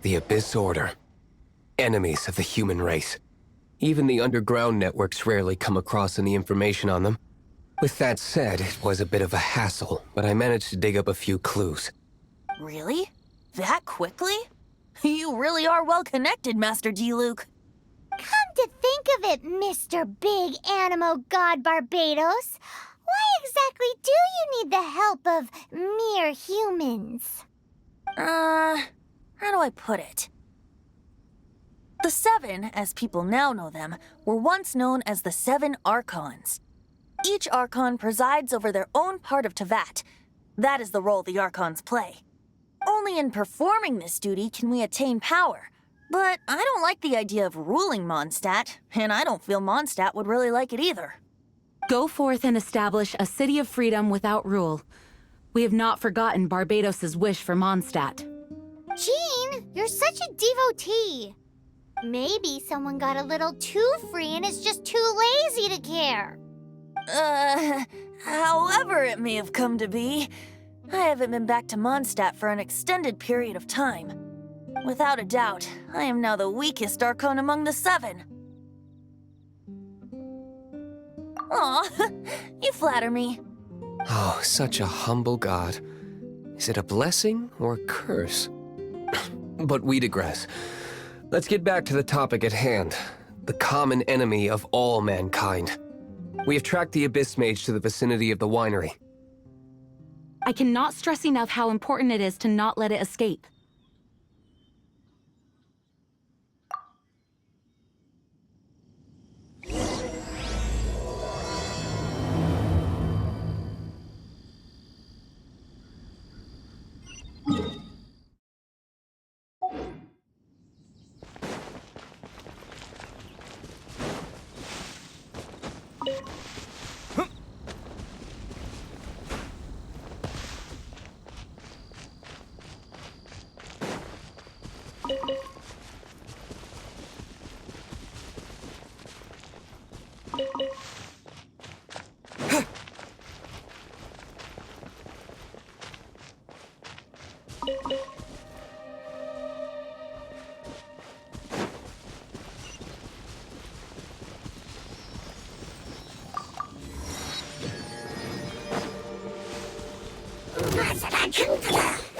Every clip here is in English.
The Abyss Order. Enemies of the human race. Even the underground networks rarely come across any information on them. With that said, it was a bit of a hassle, but I managed to dig up a few clues. Really? That quickly? You really are well connected, Master D-Luke. Come to think of it, Mr. Big Animo God Barbados, why exactly do you need the help of mere humans? How do I put it? The Seven, as people now know them, were once known as the Seven Archons. Each Archon presides over their own part of Teyvat. That is the role the Archons play. Only in performing this duty can we attain power. But I don't like the idea of ruling Mondstadt, and I don't feel Mondstadt would really like it either. Go forth and establish a city of freedom without rule. We have not forgotten Barbados' wish for Mondstadt. Jean, you're such a devotee. Maybe someone got a little too free and is just too lazy to care. However it may have come to be, I haven't been back to Mondstadt for an extended period of time. Without a doubt, I am now the weakest Archon among the Seven. Aw, you flatter me. Oh, such a humble god. Is it a blessing or a curse? But we digress. Let's get back to the topic at hand. The common enemy of all mankind. We have tracked the Abyss Mage to the vicinity of the winery. I cannot stress enough how important it is to not let it escape.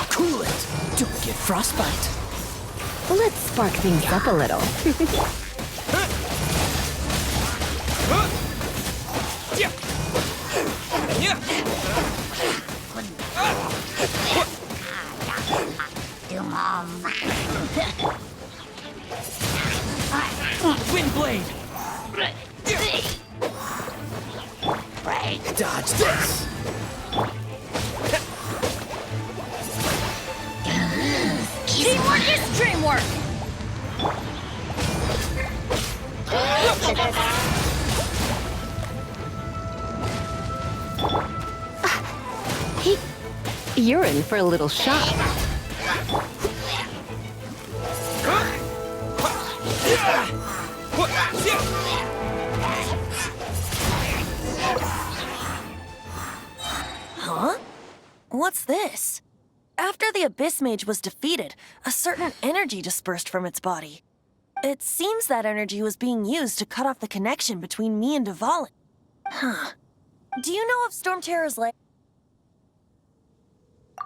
Cool it! Don't get frostbite. Let's spark things up a little. Windblade! Dodge this! Teamwork is dreamwork! You're in for a little shock. Huh? What's this? After the Abyss Mage was defeated, a certain energy dispersed from its body. It seems that energy was being used to cut off the connection between me and Dvalin. Huh. Do you know of Storm Terror's lair?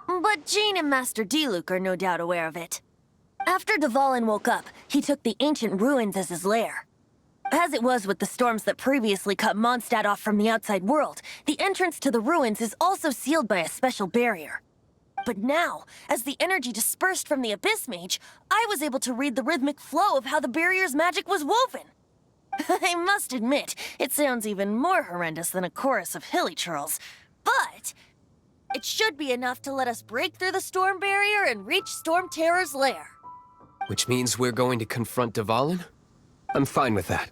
But Jean and Master D-Luke are no doubt aware of it. After Dvalin woke up, he took the ancient ruins as his lair. As it was with the storms that previously cut Mondstadt off from the outside world, the entrance to the ruins is also sealed by a special barrier. But now, as the energy dispersed from the Abyss Mage, I was able to read the rhythmic flow of how the barrier's magic was woven. I must admit, it sounds even more horrendous than a chorus of hilly churls. But it should be enough to let us break through the storm barrier and reach Storm Terror's lair. Which means we're going to confront Dvalin? I'm fine with that.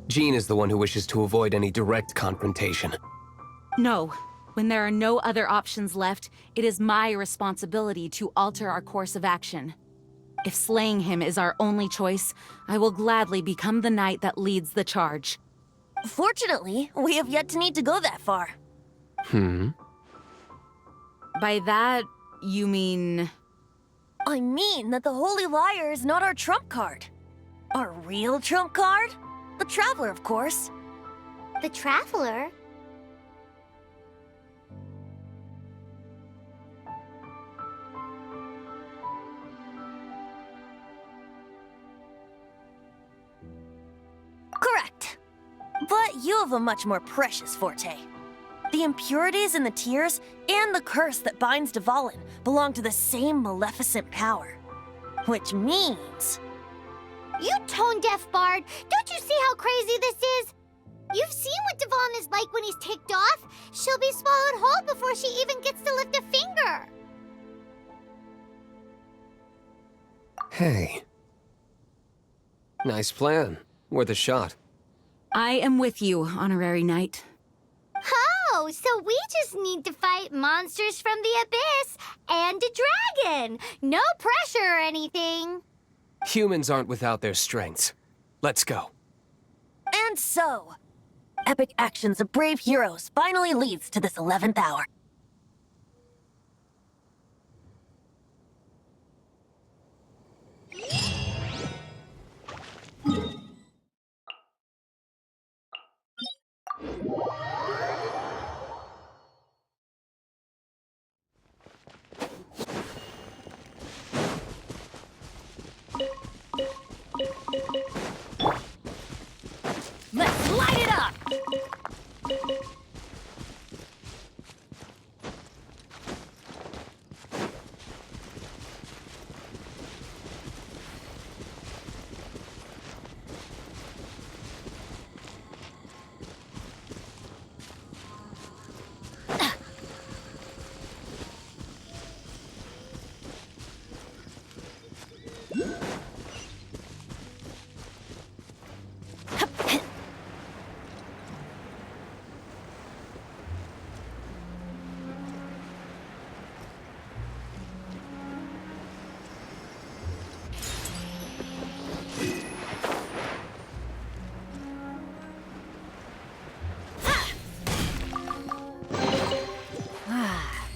Jean is the one who wishes to avoid any direct confrontation. No. When there are no other options left, it is my responsibility to alter our course of action. If slaying him is our only choice, I will gladly become the knight that leads the charge. Fortunately, we have yet to need to go that far. By that, you mean... I mean that the Holy Liar is not our trump card. Our real trump card? The Traveler, of course. The Traveler? Correct. But you have a much more precious forte. The impurities in the tears and the curse that binds Dvalin belong to the same maleficent power. Which means... You tone-deaf bard! Don't you see how crazy this is? You've seen what Dvalin is like when he's ticked off. She'll be swallowed whole before she even gets to lift a finger. Hey. Nice plan. Worth a shot. I am with you, Honorary Knight. Oh, so we just need to fight monsters from the abyss and a dragon. No pressure or anything. Humans aren't without their strengths. Let's go. And so, epic actions of brave heroes finally leads to this 11th hour. Let's light it up!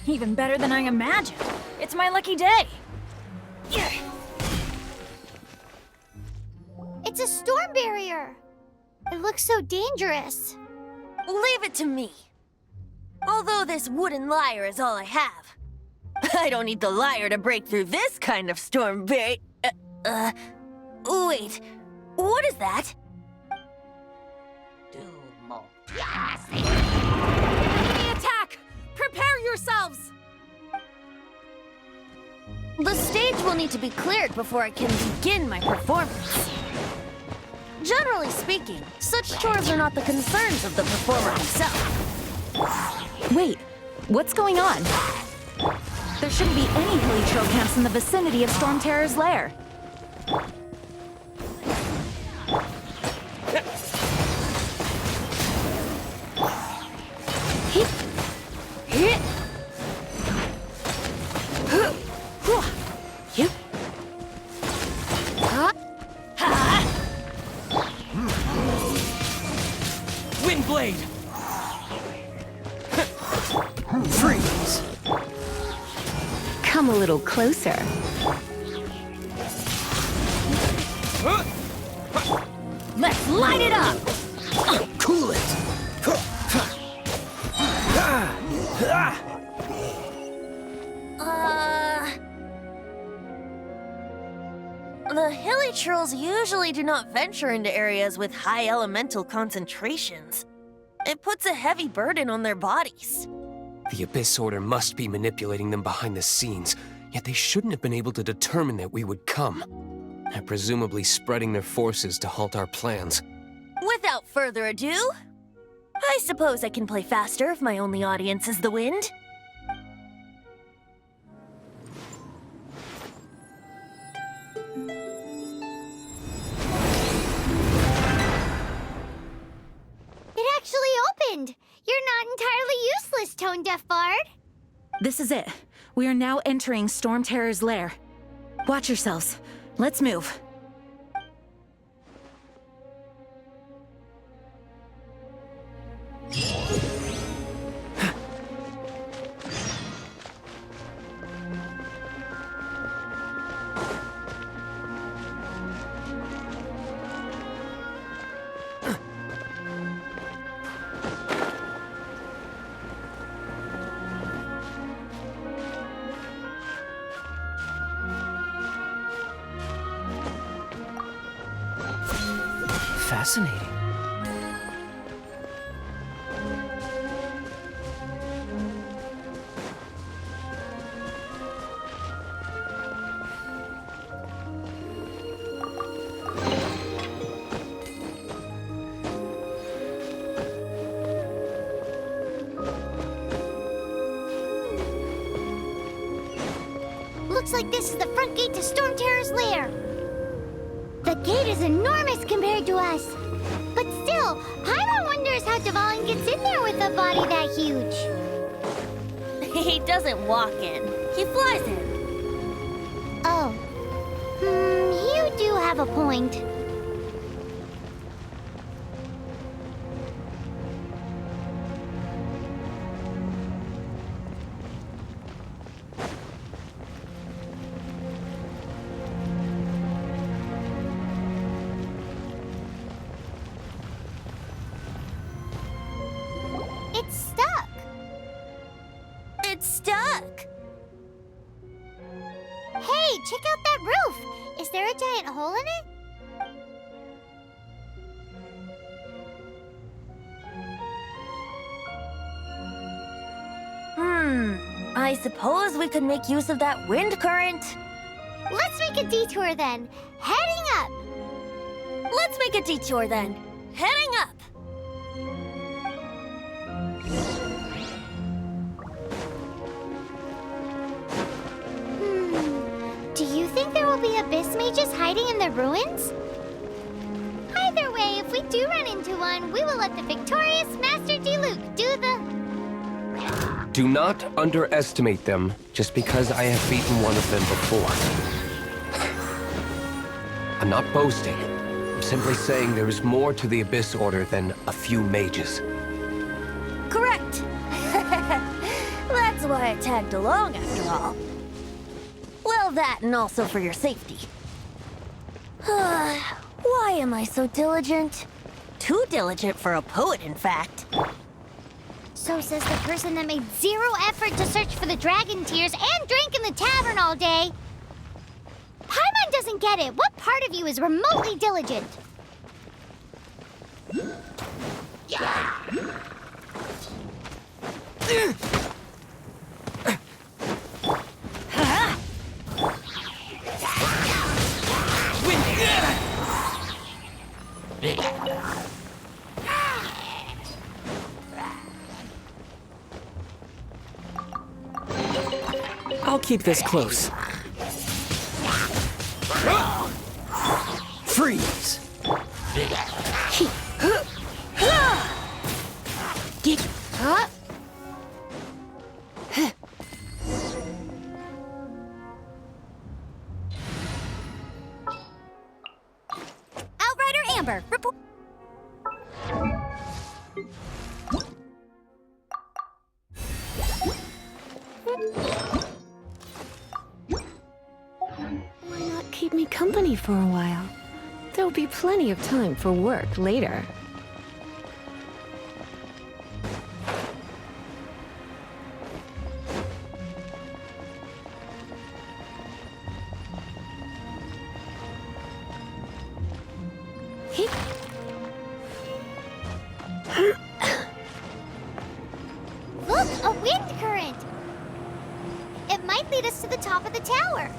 Even better than I imagined. It's my lucky day. It's a storm barrier. It looks so dangerous. Leave it to me. Although this wooden lyre is all I have. I don't need the lyre to break through this kind of storm wait, what is that? Enemy attack! Prepare yourselves! The stage will need to be cleared before I can begin my performance. Generally speaking, such chores are not the concerns of the performer himself. Wait, what's going on? There shouldn't be any hilly trail camps in the vicinity of Storm Terror's lair. Windblade! Freeze! Come a little closer. Let's light it up! Cool it! The hilly trolls usually do not venture into areas with high elemental concentrations. It puts a heavy burden on their bodies. The Abyss Order must be manipulating them behind the scenes, yet they shouldn't have been able to determine that we would come. They're presumably spreading their forces to halt our plans. Without further ado, I suppose I can play faster if my only audience is the wind. It actually opened. You're not entirely useless, Tone Deaf Bard. This is it. We are now entering Storm Terror's lair. Watch yourselves. Let's move. Fascinating. Looks like this is the front gate to Storm Terror's lair. The gate is enormous compared to us. But still, Paimon wonders how Dvalin gets in there with a body that huge. He doesn't walk in. He flies in. Oh. You do have a point. It's stuck. It's stuck. Hey, check out that roof. Is there a giant hole in it? I suppose we could make use of that wind current. Let's make a detour then. Heading up. Let's make a detour then. Heading up. Do you think there will be abyss mages hiding in the ruins? Either way, if we do run into one, we will let the victorious Master Diluc do the... Do not underestimate them just because I have beaten one of them before. I'm not boasting. I'm simply saying there is more to the Abyss Order than a few mages. Correct. That's why I tagged along after all. Well, that and also for your safety. Why am I so diligent? Too diligent for a poet, in fact. So says the person that made zero effort to search for the dragon tears and drank in the tavern all day. Paimon doesn't get it. What part of you is remotely diligent? I'll keep this close. Freeze! Outrider Amber, report. Why not keep me company for a while? There'll be plenty of time for work later. Look, a wind current. It might lead us to the top of the tower.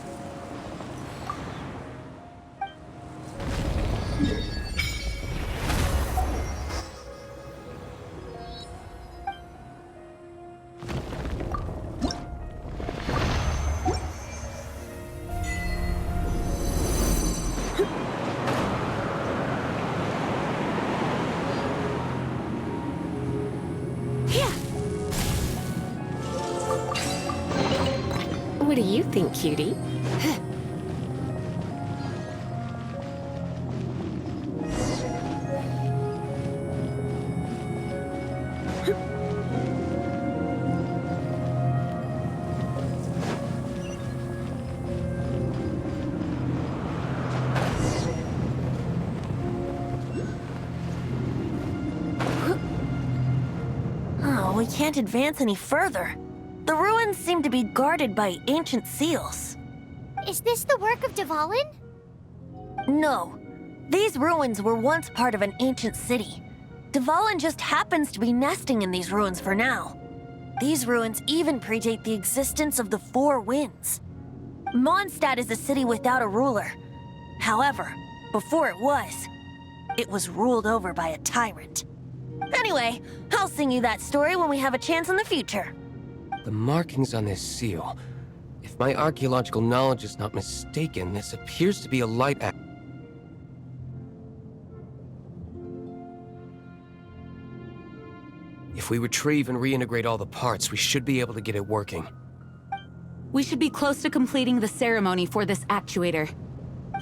What do you think, cutie? Oh, we can't advance any further. The ruins seem to be guarded by ancient seals. Is this the work of Dvalin? No. These ruins were once part of an ancient city. Dvalin just happens to be nesting in these ruins for now. These ruins even predate the existence of the Four Winds. Mondstadt is a city without a ruler. However, before it was ruled over by a tyrant. Anyway, I'll sing you that story when we have a chance in the future. The markings on this seal. If my archaeological knowledge is not mistaken, this appears to be a light act. If we retrieve and reintegrate all the parts, we should be able to get it working. We should be close to completing the ceremony for this actuator.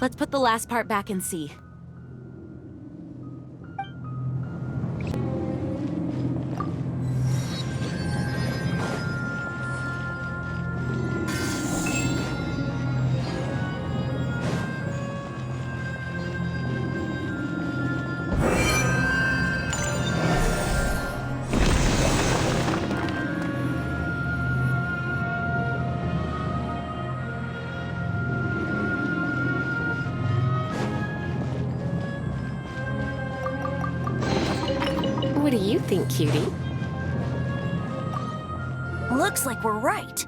Let's put the last part back and see. What do you think, cutie? Looks like we're right.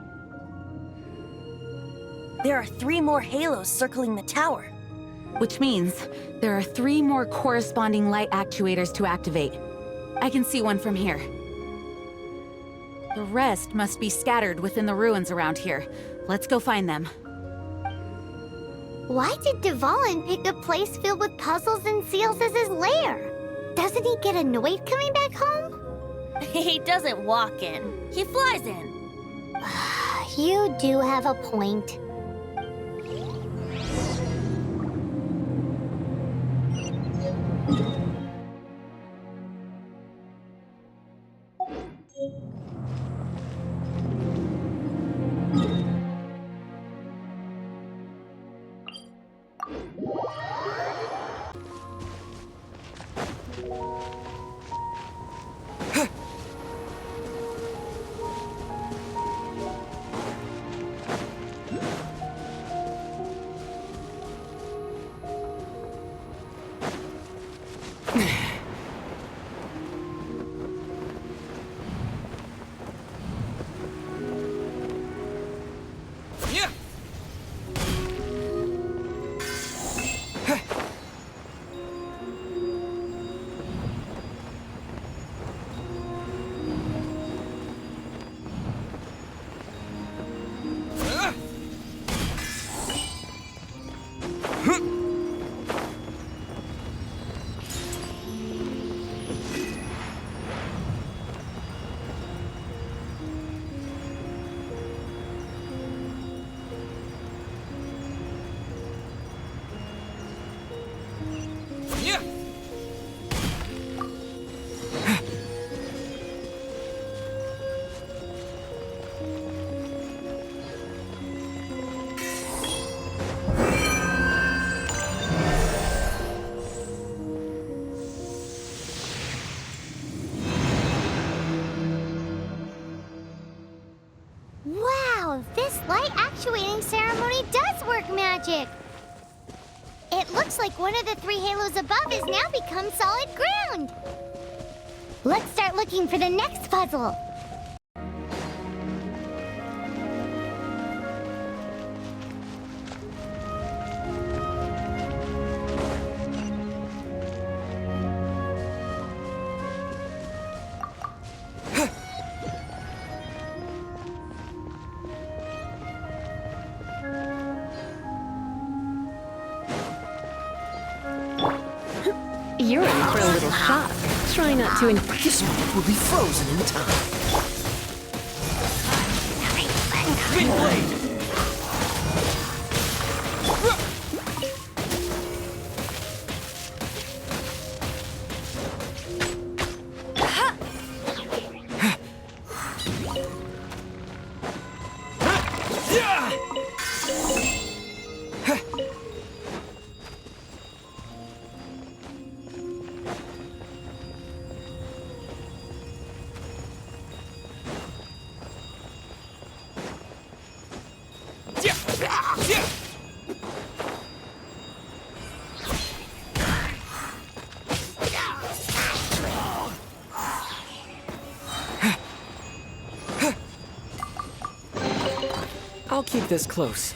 There are 3 more halos circling the tower. Which means there are 3 more corresponding light actuators to activate. I can see one from here. The rest must be scattered within the ruins around here. Let's go find them. Why did Dvalin pick a place filled with puzzles and seals as his lair? Doesn't he get annoyed coming back home? He doesn't walk in. He flies in. You do have a point. Wow, this light actuating ceremony does work magic! It looks like one of the 3 halos above has now become solid ground! Let's start looking for the next puzzle! You're in for a little shock. Try not to This one will be frozen in time. Wind blade! I'll keep this close.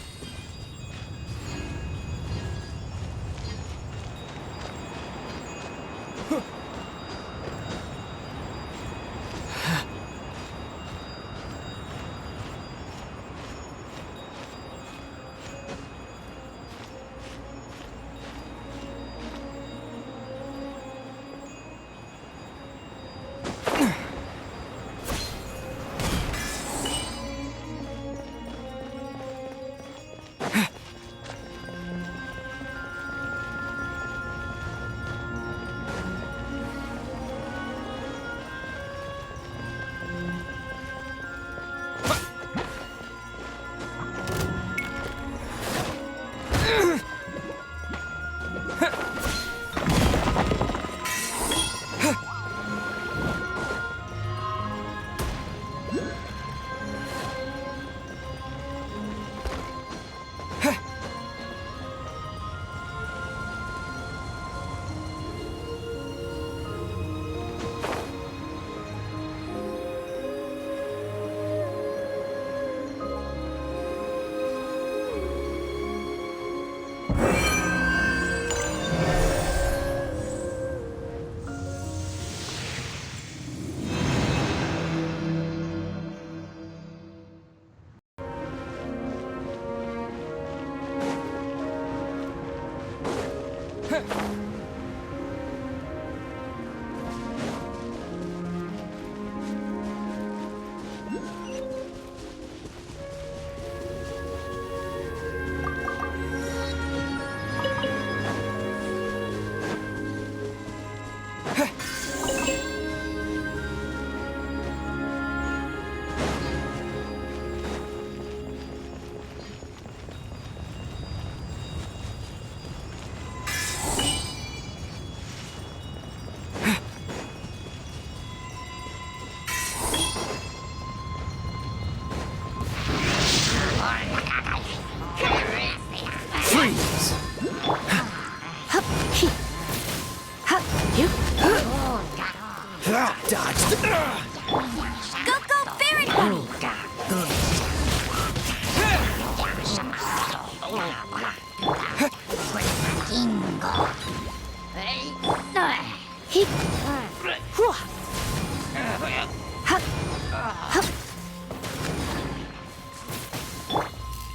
Dodged. Go, go, Fairy Bunny!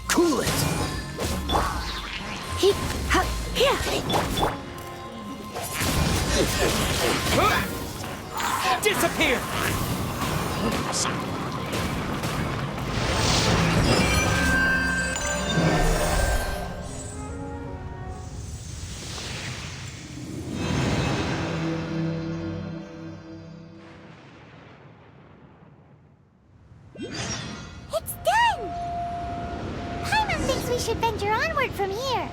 Cool it. Disappear. It's done! Paimon thinks we should venture onward from here.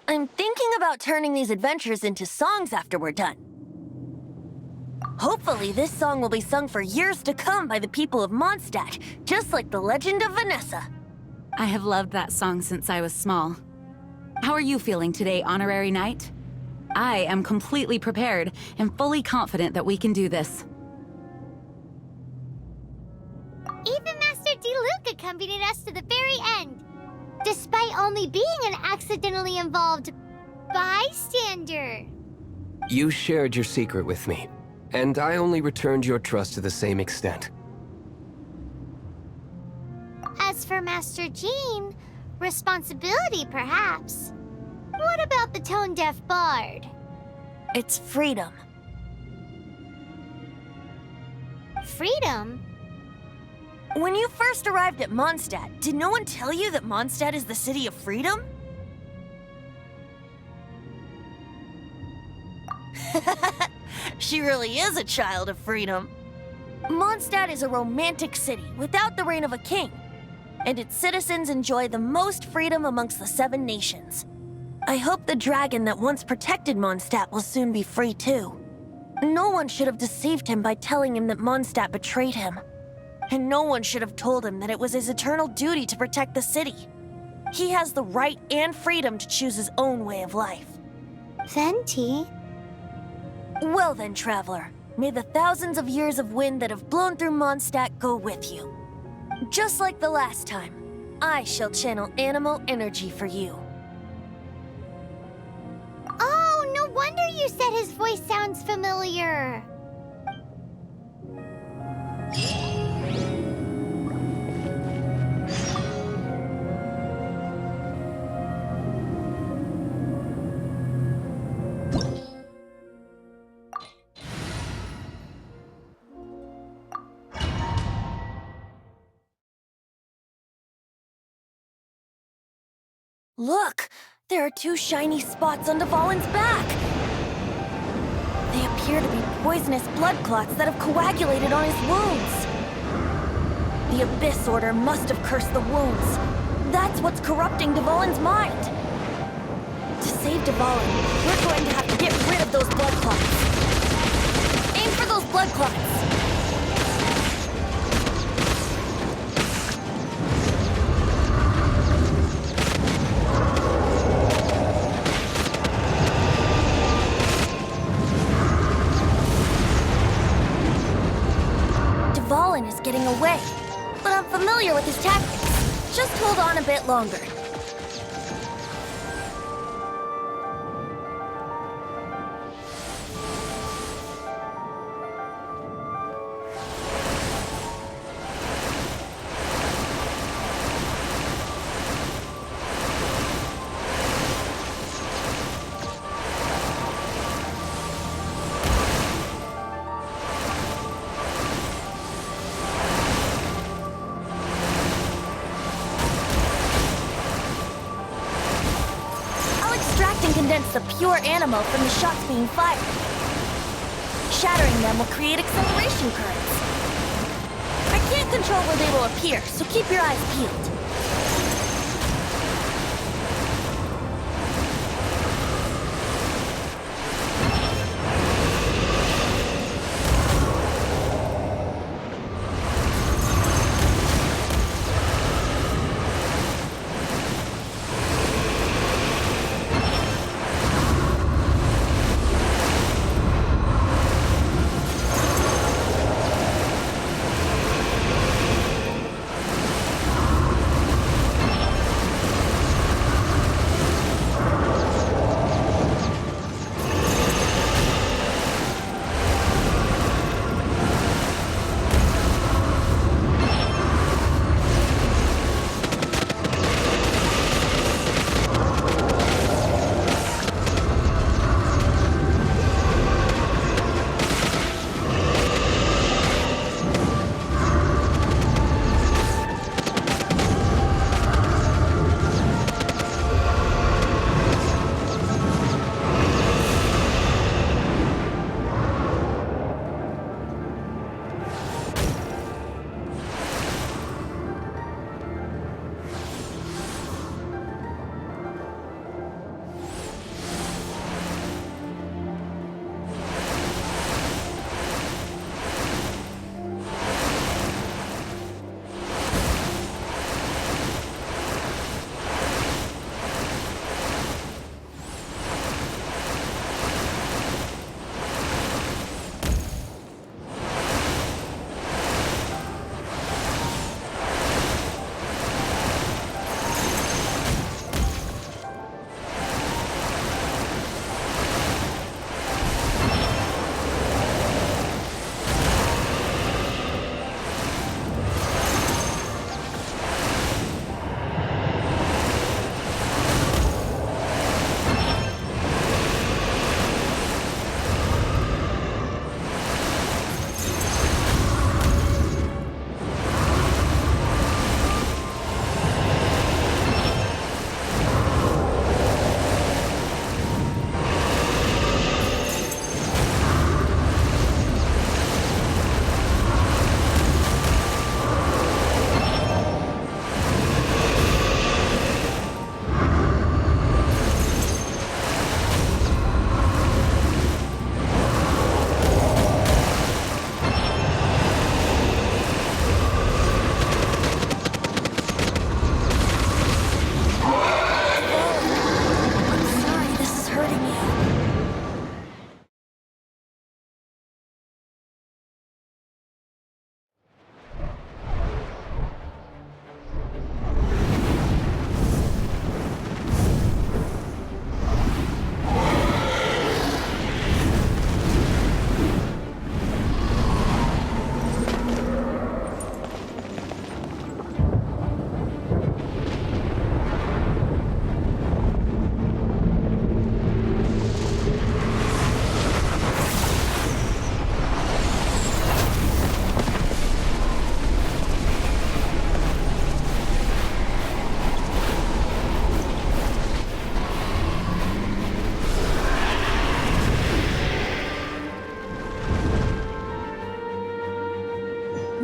I'm thinking about turning these adventures into songs after we're done. Hopefully, this song will be sung for years to come by the people of Mondstadt, just like the legend of Vanessa. I have loved that song since I was small. How are you feeling today, Honorary Knight? I am completely prepared and fully confident that we can do this. Even Master Diluc accompanied us to the very end, despite only being an accidentally involved bystander. You shared your secret with me, and I only returned your trust to the same extent. As for Master Jean, responsibility perhaps. What about the tone-deaf bard? It's freedom. Freedom? When you first arrived at Mondstadt, did no one tell you that Mondstadt is the city of freedom? She really is a child of freedom. Mondstadt is a romantic city without the reign of a king, and its citizens enjoy the most freedom amongst the 7 nations. I hope the dragon that once protected Mondstadt will soon be free too. No one should have deceived him by telling him that Mondstadt betrayed him. And no one should have told him that it was his eternal duty to protect the city. He has the right and freedom to choose his own way of life. Venti? Well then, traveler, may the thousands of years of wind that have blown through Mondstadt go with you. Just like the last time, I shall channel animal energy for you. Oh, no wonder you said his voice sounds familiar. Look! There are 2 shiny spots on Dvalin's back! They appear to be poisonous blood clots that have coagulated on his wounds. The Abyss Order must have cursed the wounds. That's what's corrupting Dvalin's mind. To save Dvalin, we're going to have to get rid of those blood clots. Aim for those blood clots! Dvalin is getting away, but I'm familiar with his tactics. Just hold on a bit longer. Condense the pure animal from the shots being fired. Shattering them will create acceleration currents. I can't control where they will appear, so keep your eyes peeled.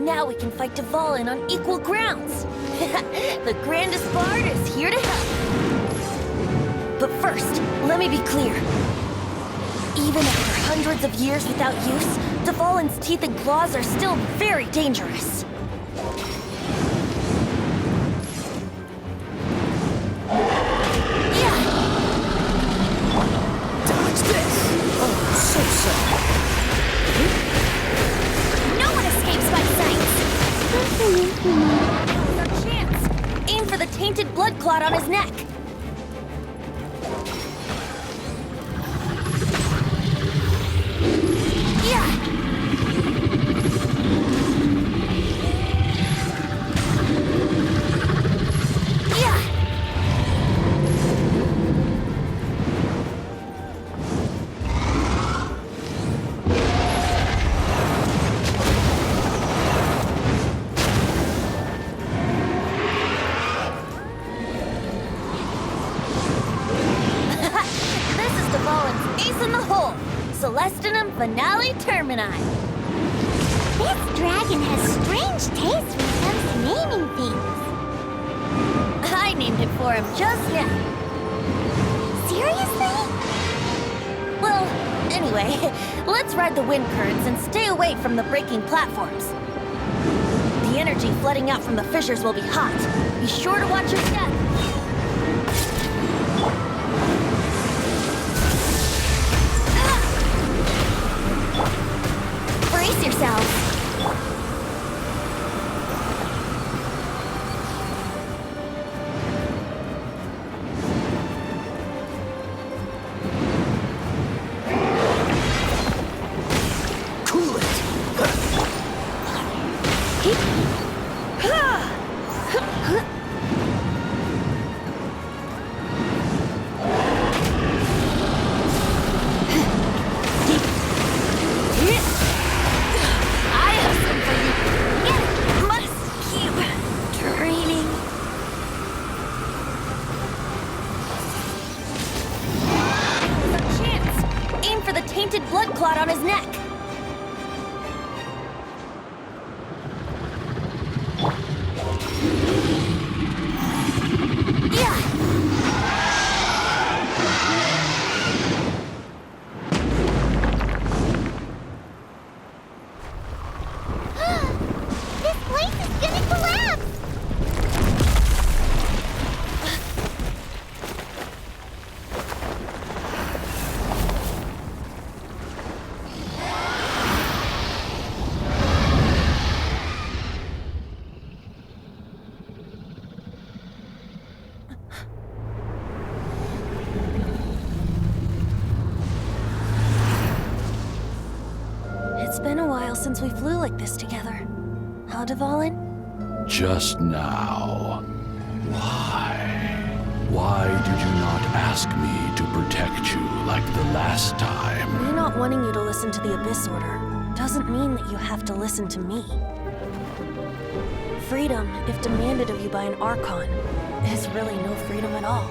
Now we can fight Dvalin on equal grounds. The grandest bard is here to help. But first, let me be clear. Even after hundreds of years without use, Dvalin's teeth and claws are still very dangerous. Dodge this! Oh, so sorry. No one escapes my sight! Now's our chance! Aim for the tainted blood clot on his neck! Yeah! Yeah! This is Dvalin's ace in the hole. Celestinum Finale Termini. This dragon has strange taste when it comes to naming things. I named it for him just now. Seriously? Well, anyway, let's ride the wind currents and stay away from the breaking platforms. The energy flooding out from the fissures will be hot. Be sure to watch your step. Brace yourselves. Cool it! I have some for you. It must keep draining. Now's our chance. Aim for the tainted blood clot on his neck. Yeah! This place is gonna collapse! It's been a while since we flew like this together. Huh, Dvalin? Just now. Why? Why did you not ask me to protect you like the last time? Me not wanting you to listen to the Abyss Order doesn't mean that you have to listen to me. Freedom, if demanded of you by an Archon, is really no freedom at all.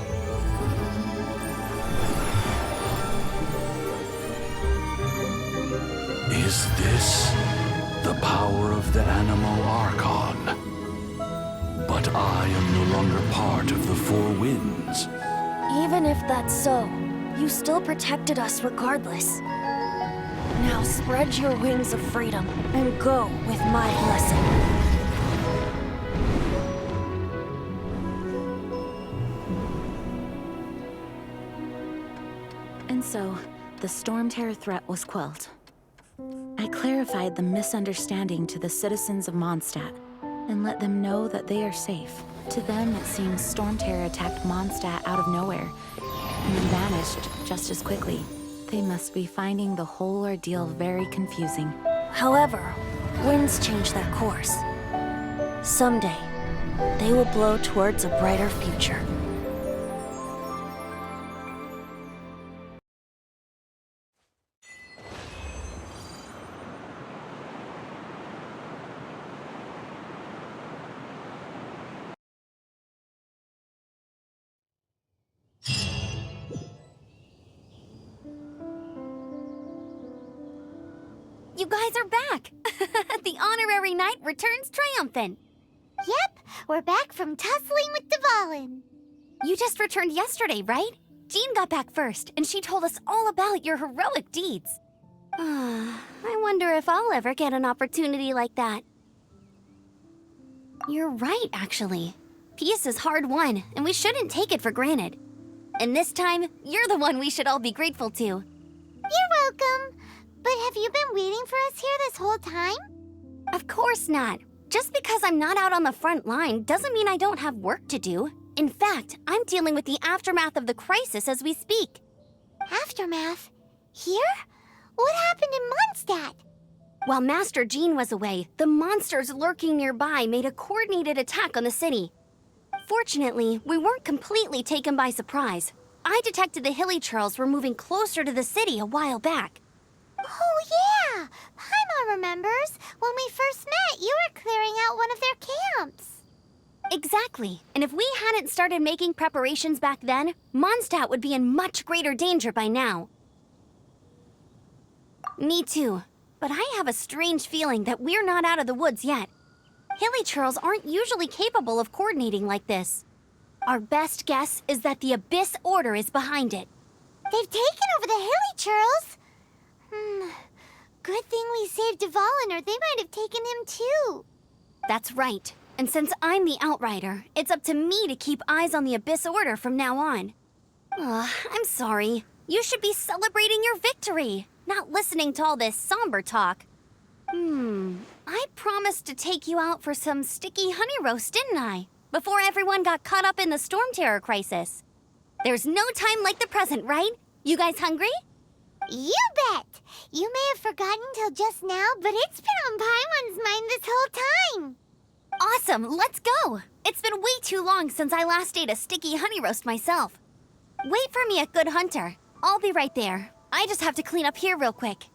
Is this the power of the Animo Archon? But I am no longer part of the Four Winds. Even if that's so, you still protected us regardless. Now spread your wings of freedom and go with my blessing. And so, the Storm Terror threat was quelled. I clarified the misunderstanding to the citizens of Mondstadt and let them know that they are safe. To them, it seems Storm Terror attacked Mondstadt out of nowhere and then vanished just as quickly. They must be finding the whole ordeal very confusing. However, winds change their course. Someday, they will blow towards a brighter future. you guys are back! The honorary knight returns triumphant. Yep, we're back from tussling with Dvalin. You just returned yesterday, right? Jean got back first, and she told us all about your heroic deeds. I wonder if I'll ever get an opportunity like that. You're right, actually. Peace is hard won, and we shouldn't take it for granted. And this time, you're the one we should all be grateful to. You're welcome. But have you been waiting for us here this whole time? Of course not. Just because I'm not out on the front line doesn't mean I don't have work to do. In fact, I'm dealing with the aftermath of the crisis as we speak. Aftermath? Here? What happened in Mondstadt? While Master Jean was away, the monsters lurking nearby made a coordinated attack on the city. Fortunately, we weren't completely taken by surprise. I detected the Hilly Churls were moving closer to the city a while back. Oh yeah! Paimon remembers. When we first met, you were clearing out one of their camps. Exactly. And if we hadn't started making preparations back then, Mondstadt would be in much greater danger by now. Me too. But I have a strange feeling that we're not out of the woods yet. Hilly Churls aren't usually capable of coordinating like this. Our best guess is that the Abyss Order is behind it. They've taken over the Hilly Churls? Good thing we saved Dvalin, or they might have taken him too. That's right. And since I'm the Outrider, it's up to me to keep eyes on the Abyss Order from now on. I'm sorry. You should be celebrating your victory, not listening to all this somber talk. I promised to take you out for some sticky honey roast, didn't I? Before everyone got caught up in the Storm Terror crisis. There's no time like the present, right? You guys hungry? You bet! You may have forgotten till just now, but it's been on Paimon's mind this whole time. Awesome, let's go! It's been way too long since I last ate a sticky honey roast myself. Wait for me at Good Hunter. I'll be right there. I just have to clean up here real quick.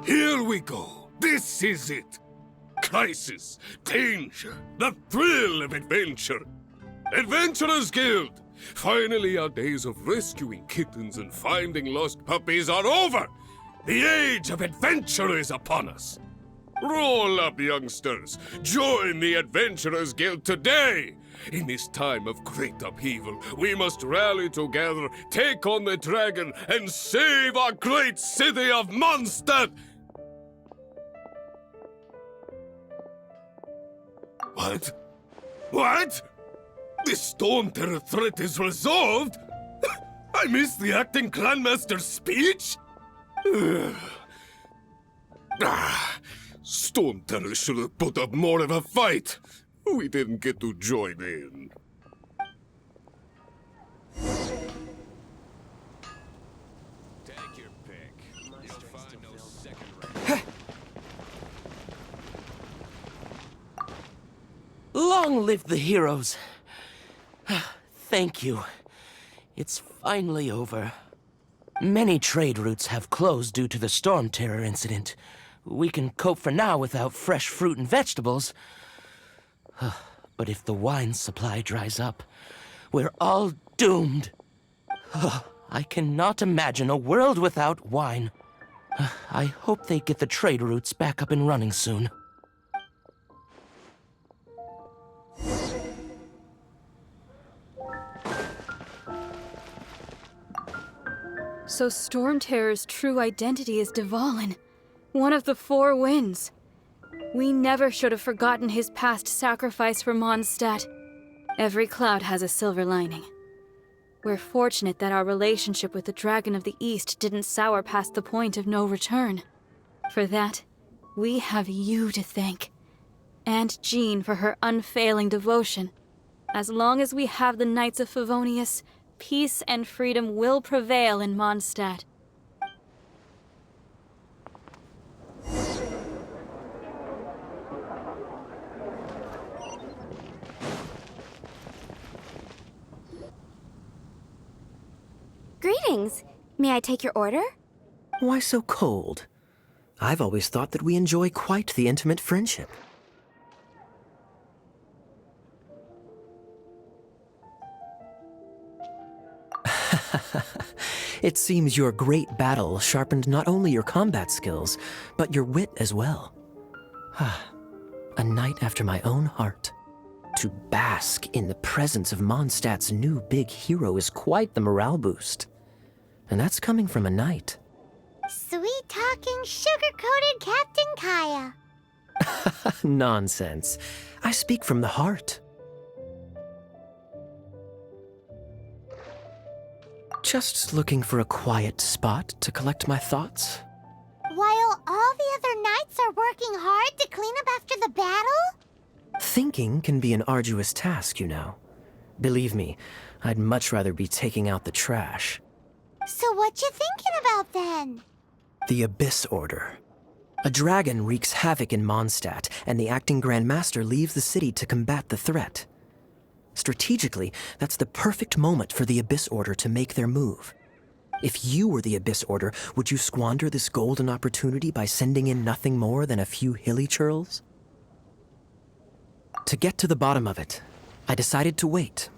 Here we go. This is it. Crisis, danger, the thrill of adventure. Adventurers Guild! Finally, our days of rescuing kittens and finding lost puppies are over. The age of adventure is upon us. Roll up, youngsters. Join the Adventurers Guild today. In this time of great upheaval, we must rally together, take on the dragon, and save our great city of Mondstadt. What? What? The Storm Terror threat is resolved? I missed the acting clanmaster's speech? Storm Terror should have put up more of a fight. We didn't get to join in. Take your pick. You'll find no second rate. Long live the heroes. Thank you. It's finally over. Many trade routes have closed due to the Storm Terror incident. We can cope for now without fresh fruit and vegetables. But if the wine supply dries up, we're all doomed. I cannot imagine a world without wine. I hope they get the trade routes back up and running soon. So Storm Terror's true identity is Dvalin, one of the Four Winds. We never should have forgotten his past sacrifice for Mondstadt. Every cloud has a silver lining. We're fortunate that our relationship with the Dragon of the East didn't sour past the point of no return. For that, we have you to thank. And Jean for her unfailing devotion. As long as we have the Knights of Favonius, peace and freedom will prevail in Mondstadt. Greetings. May I take your order? Why so cold? I've always thought that we enjoy quite the intimate friendship. It seems your great battle sharpened not only your combat skills, but your wit as well. A knight after my own heart. To bask in the presence of Mondstadt's new big hero is quite the morale boost. And that's coming from a knight. Sweet-talking, sugar-coated Captain Kaya. Nonsense. I speak from the heart. Just looking for a quiet spot to collect my thoughts. While all the other knights are working hard to clean up after the battle? Thinking can be an arduous task, you know. Believe me, I'd much rather be taking out the trash. So what you thinking about then? The Abyss Order. A dragon wreaks havoc in Mondstadt, and the acting Grand Master leaves the city to combat the threat. Strategically, that's the perfect moment for the Abyss Order to make their move. If you were the Abyss Order, would you squander this golden opportunity by sending in nothing more than a few hilly churls? To get to the bottom of it, I decided to wait.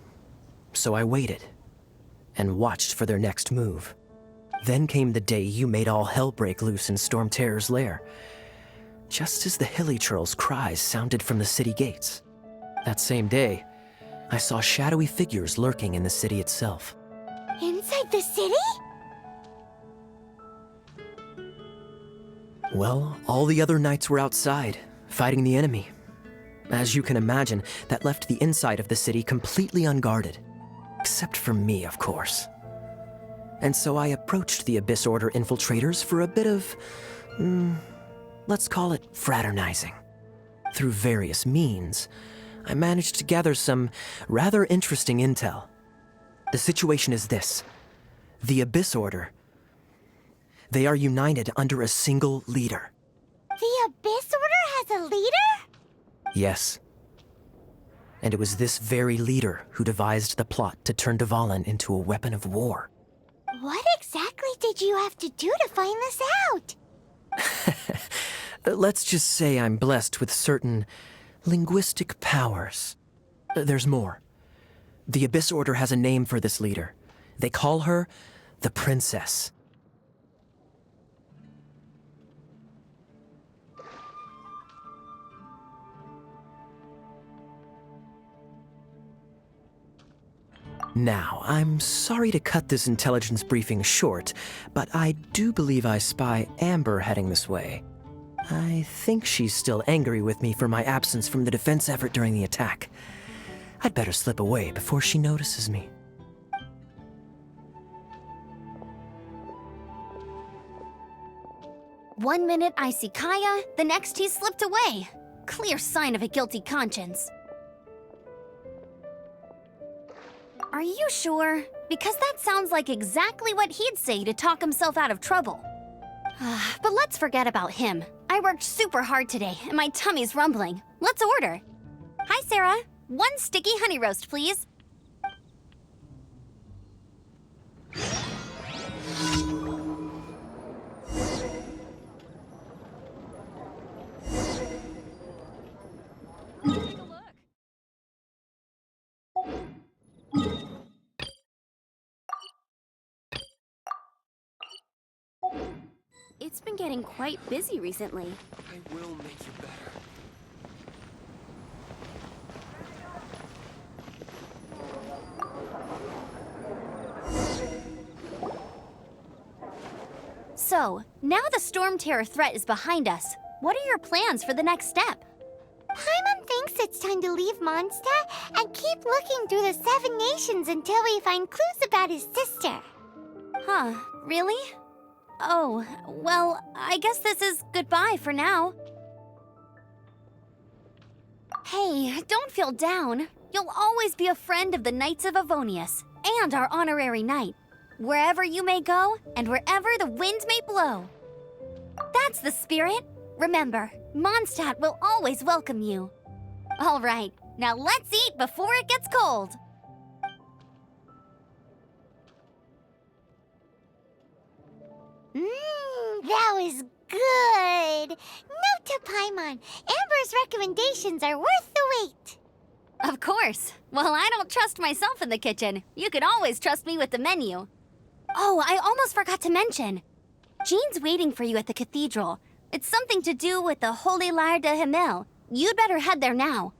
So I waited, and watched for their next move. Then came the day you made all hell break loose in Storm Terror's lair, just as the hilly churls' cries sounded from the city gates. That same day, I saw shadowy figures lurking in the city itself. Inside the city? Well, all the other knights were outside, fighting the enemy. As you can imagine, that left the inside of the city completely unguarded. Except for me, of course. And so I approached the Abyss Order infiltrators for a bit of, let's call it fraternizing. Through various means, I managed to gather some rather interesting intel. The situation is this. The Abyss Order, they are united under a single leader. The Abyss Order has a leader? Yes. And it was this very leader who devised the plot to turn Dvalin into a weapon of war. What exactly did you have to do to find this out? Let's just say I'm blessed with certain linguistic powers. There's more. The Abyss Order has a name for this leader. They call her the Princess. Now, I'm sorry to cut this intelligence briefing short, but I do believe I spy Amber heading this way. I think she's still angry with me for my absence from the defense effort during the attack. I'd better slip away before she notices me. One minute I see Kaya, the next he's slipped away. Clear sign of a guilty conscience. Are you sure? Because that sounds like exactly what he'd say to talk himself out of trouble. But let's forget about him. I worked super hard today, and my tummy's rumbling. Let's order. Hi, Sarah. 1 sticky honey roast, please. It's been getting quite busy recently. I will make you better. So, now the Storm Terror threat is behind us. What are your plans for the next step? Paimon thinks it's time to leave Mondstadt and keep looking through the 7 nations until we find clues about his sister. Huh, really? Oh, well, I guess this is goodbye for now. Hey, don't feel down. You'll always be a friend of the Knights of Avonius, and our honorary knight. Wherever you may go, and wherever the wind may blow. That's the spirit. Remember, Mondstadt will always welcome you. All right, now let's eat before it gets cold. That was good. Note to Paimon, Amber's recommendations are worth the wait. Of course. Well, I don't trust myself in the kitchen. You can always trust me with the menu. Oh, I almost forgot to mention. Jean's waiting for you at the cathedral. It's something to do with the Holy Lyre de Himmel. You'd better head there now.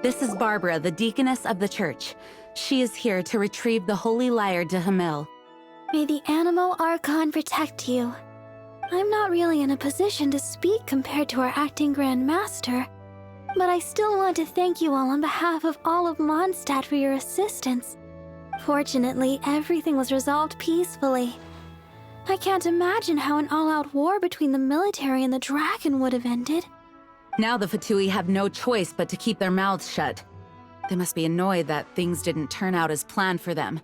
This is Barbara, the deaconess of the church. She is here to retrieve the Holy Lyre de Himmel. May the Animo Archon protect you. I'm not really in a position to speak compared to our acting Grand Master, but I still want to thank you all on behalf of all of Mondstadt for your assistance. Fortunately, everything was resolved peacefully. I can't imagine how an all-out war between the military and the dragon would have ended. Now the Fatui have no choice but to keep their mouths shut. They must be annoyed that things didn't turn out as planned for them.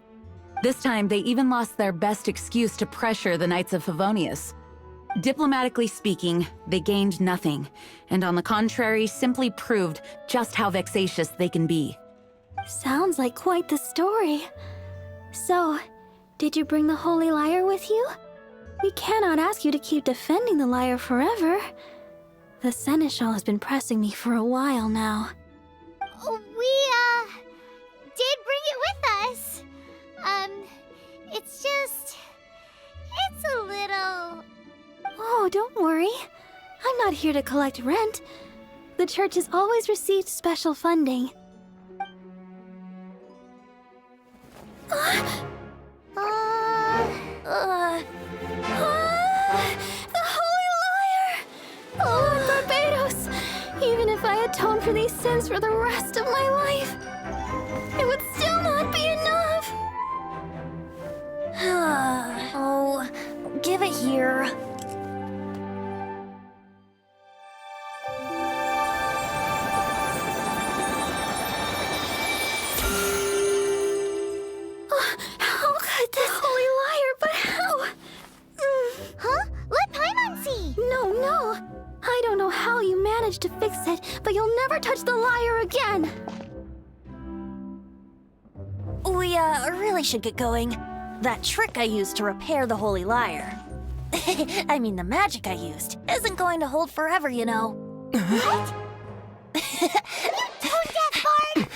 This time, they even lost their best excuse to pressure the Knights of Favonius. Diplomatically speaking, they gained nothing, and on the contrary, simply proved just how vexatious they can be. Sounds like quite the story. So, did you bring the Holy Lyre with you? We cannot ask you to keep defending the lyre forever. The Seneschal has been pressing me for a while now. We, did bring it with us. It's a little... Oh, don't worry. I'm not here to collect rent. The church has always received special funding. The Holy Lyre! Oh, Barbados! Even if I atone for these sins for the rest of my life, it would still not be enough! Oh, give it here. How could this Holy Lyre, but how? Huh? Let Paimon see! No. I don't know how you managed to fix it, but you'll never touch the lyre again! We, really should get going. That trick I used to repair the Holy Lyre. I mean, the magic I used isn't going to hold forever, you know. What? You tone-deaf bard!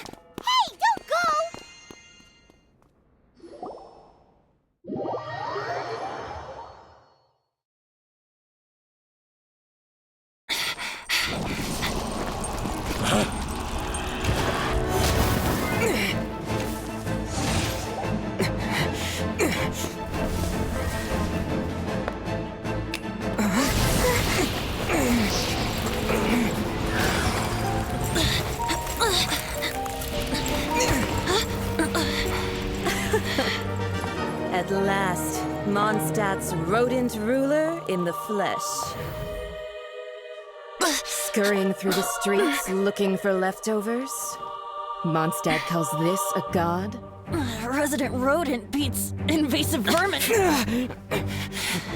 Hey, don't go! At last, Mondstadt's rodent ruler in the flesh. Scurrying through the streets looking for leftovers? Mondstadt calls this a god? Resident rodent beats invasive vermin.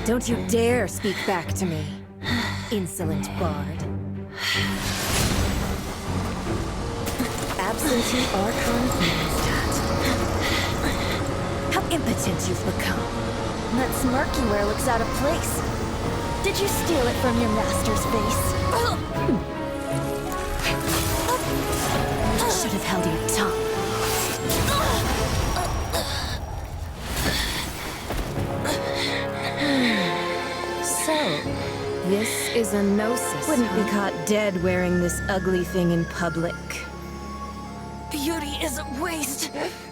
Don't you dare speak back to me. insolent bard. Absentee Archon Quest. How impotent you've become. That smirk you wear looks out of place. Did you steal it from your master's face? Should have held your tongue. So, this is a Gnosis. Wouldn't be caught dead wearing this ugly thing in public. Beauty is a waste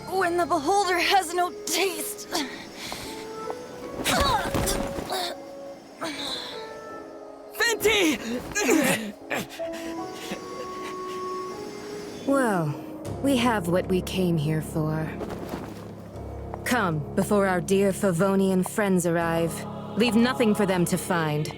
when the beholder has no taste. Venti! Well, we have what we came here for. Come, before our dear Favonian friends arrive. Leave nothing for them to find.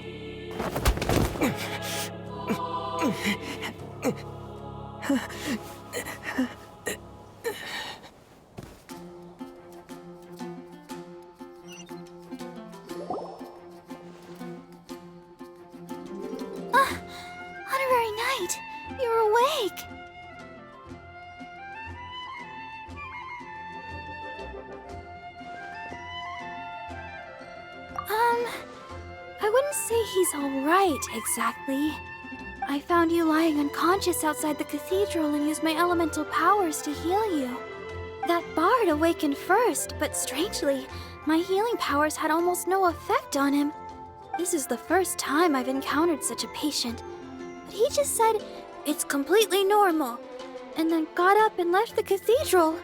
Honorary Knight, you're awake. I wouldn't say he's alright, exactly. I found you lying unconscious outside the cathedral and used my elemental powers to heal you. That bard awakened first, but strangely, my healing powers had almost no effect on him. This is the first time I've encountered such a patient. But he just said, it's completely normal, and then got up and left the cathedral.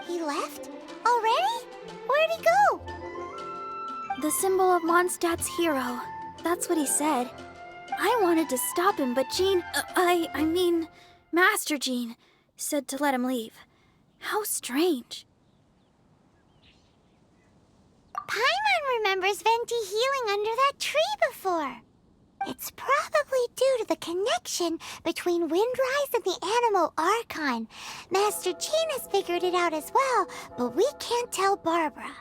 He left? Already? Where'd he go? The symbol of Mondstadt's hero. That's what he said. I wanted to stop him, but Jean, I mean, Master Jean, said to let him leave. How strange. Paimon remembers Venti healing under that tree before. It's probably due to the connection between Windrise and the Animal Archon. Master Jean has figured it out as well, but we can't tell Barbara.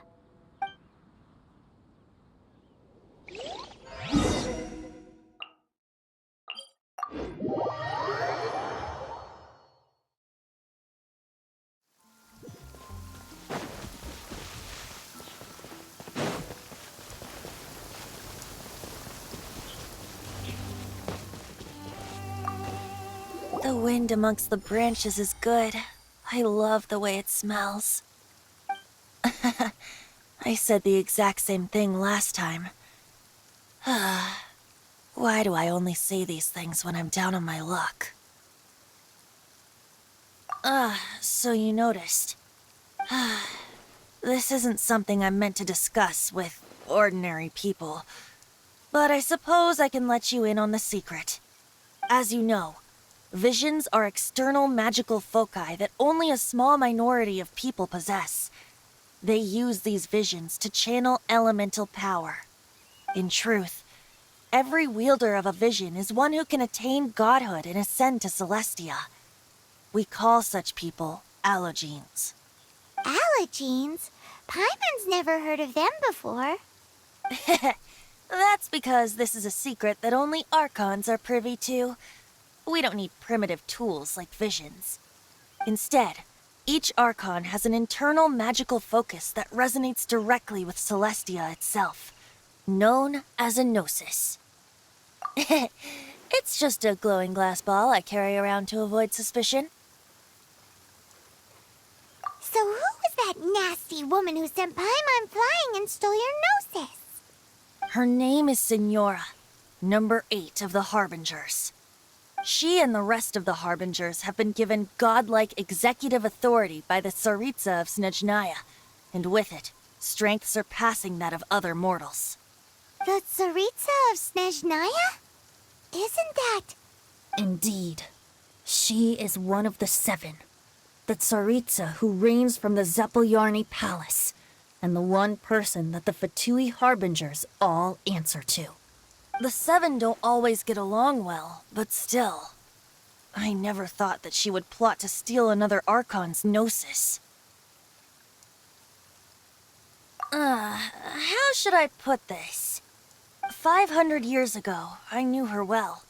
The wind amongst the branches is good. I love the way it smells. I said the exact same thing last time. Why do I only say these things when I'm down on my luck? So you noticed. This isn't something I'm meant to discuss with ordinary people, but I suppose I can let you in on the secret. As you know, visions are external magical foci that only a small minority of people possess. They use these visions to channel elemental power. In truth, every wielder of a vision is one who can attain godhood and ascend to Celestia. We call such people allogenes. Allogenes? Paimon's never heard of them before. That's because this is a secret that only Archons are privy to. We don't need primitive tools like visions. Instead, each Archon has an internal magical focus that resonates directly with Celestia itself, known as a Gnosis. It's just a glowing glass ball I carry around to avoid suspicion. So who was that nasty woman who sent Paimon flying and stole your Gnosis? Her name is Signora, number 8 of the Harbingers. She and the rest of the Harbingers have been given godlike executive authority by the Tsaritsa of Snezhnaya, and with it, strength surpassing that of other mortals. The Tsaritsa of Snezhnaya? Isn't that... Indeed. She is one of the 7. The Tsaritsa who reigns from the Zepelyarny Palace, and the one person that the Fatui Harbingers all answer to. The 7 don't always get along well, but still. I never thought that she would plot to steal another Archon's Gnosis. How should I put this? 500 years ago, I knew her well.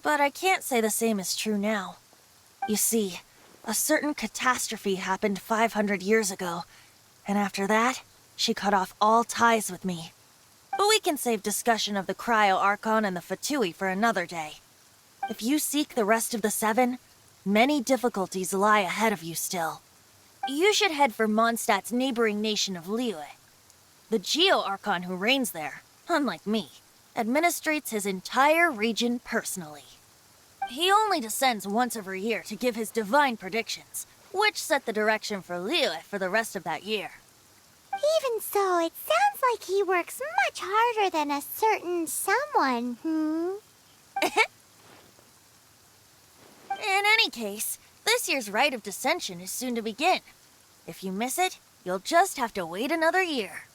But I can't say the same is true now. You see, a certain catastrophe happened 500 years ago, and after that, she cut off all ties with me. But we can save discussion of the Cryo Archon and the Fatui for another day. If you seek the rest of the Seven, many difficulties lie ahead of you still. You should head for Mondstadt's neighboring nation of Liyue. The Geo Archon who reigns there, unlike me, administrates his entire region personally. He only descends once every year to give his divine predictions, which set the direction for Liyue for the rest of that year. Even so, it sounds like he works much harder than a certain someone, In any case, this year's Rite of Descension is soon to begin. If you miss it, you'll just have to wait another year.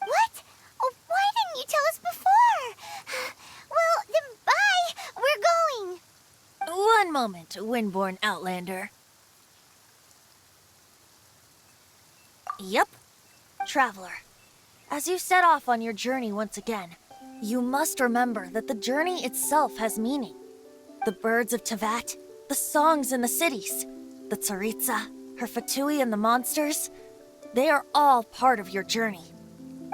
What? Oh, why didn't you tell us before? Well, then bye! We're going! One moment, Windborn Outlander. Yep. Traveler, as you set off on your journey once again, you must remember that the journey itself has meaning. The birds of Tevat, the songs in the cities, the Tsaritsa, her Fatui and the monsters, they are all part of your journey.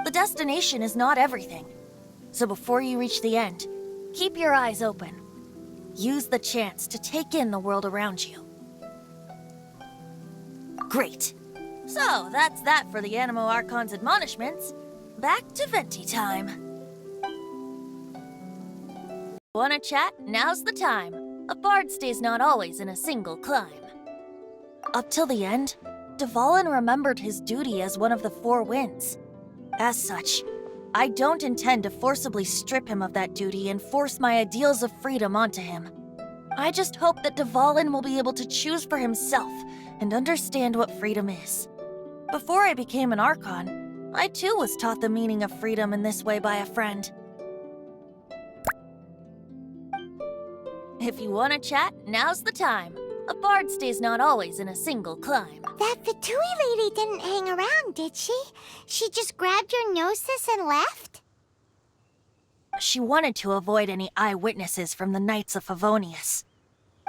The destination is not everything. So before you reach the end, keep your eyes open. Use the chance to take in the world around you. Great. So, that's that for the Animo Archon's admonishments. Back to Venti time. Wanna chat? Now's the time. A bard stays not always in a single climb. Up till the end, Dvalin remembered his duty as one of the Four Winds. As such, I don't intend to forcibly strip him of that duty and force my ideals of freedom onto him. I just hope that Dvalin will be able to choose for himself and understand what freedom is. Before I became an Archon, I too was taught the meaning of freedom in this way by a friend. If you want to chat, now's the time. A bard stays not always in a single climb. That Fatui lady didn't hang around, did she? She just grabbed your Gnosis and left? She wanted to avoid any eyewitnesses from the Knights of Favonius.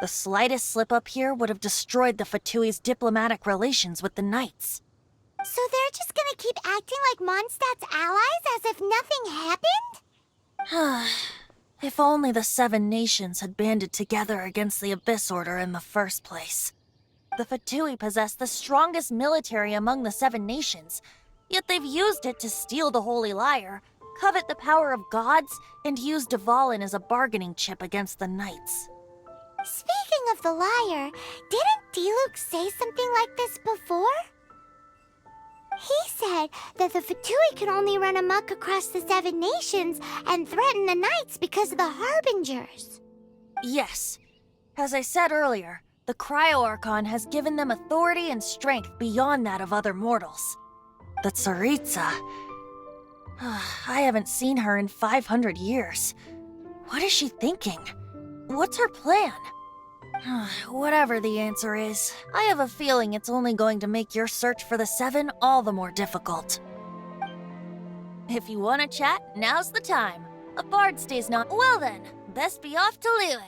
The slightest slip-up here would have destroyed the Fatui's diplomatic relations with the Knights. So they're just gonna keep acting like Mondstadt's allies as if nothing happened? If only the Seven Nations had banded together against the Abyss Order in the first place. The Fatui possess the strongest military among the Seven Nations, yet they've used it to steal the Holy Lyre, covet the power of gods, and use Dvalin as a bargaining chip against the Knights. Speaking of the lyre, didn't Diluc say something like this before? He said that the Fatui can only run amok across the Seven Nations and threaten the Knights because of the Harbingers. Yes. As I said earlier, the Cryo Archon has given them authority and strength beyond that of other mortals. The Tsaritsa... I haven't seen her in 500 years. What is she thinking? What's her plan? Whatever the answer is, I have a feeling it's only going to make your search for the Seven all the more difficult. If you want to chat, now's the time. A bard stays not... Well then, best be off to Liyue.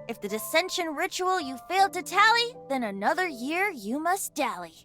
If the dissension ritual you failed to tally, then another year you must dally.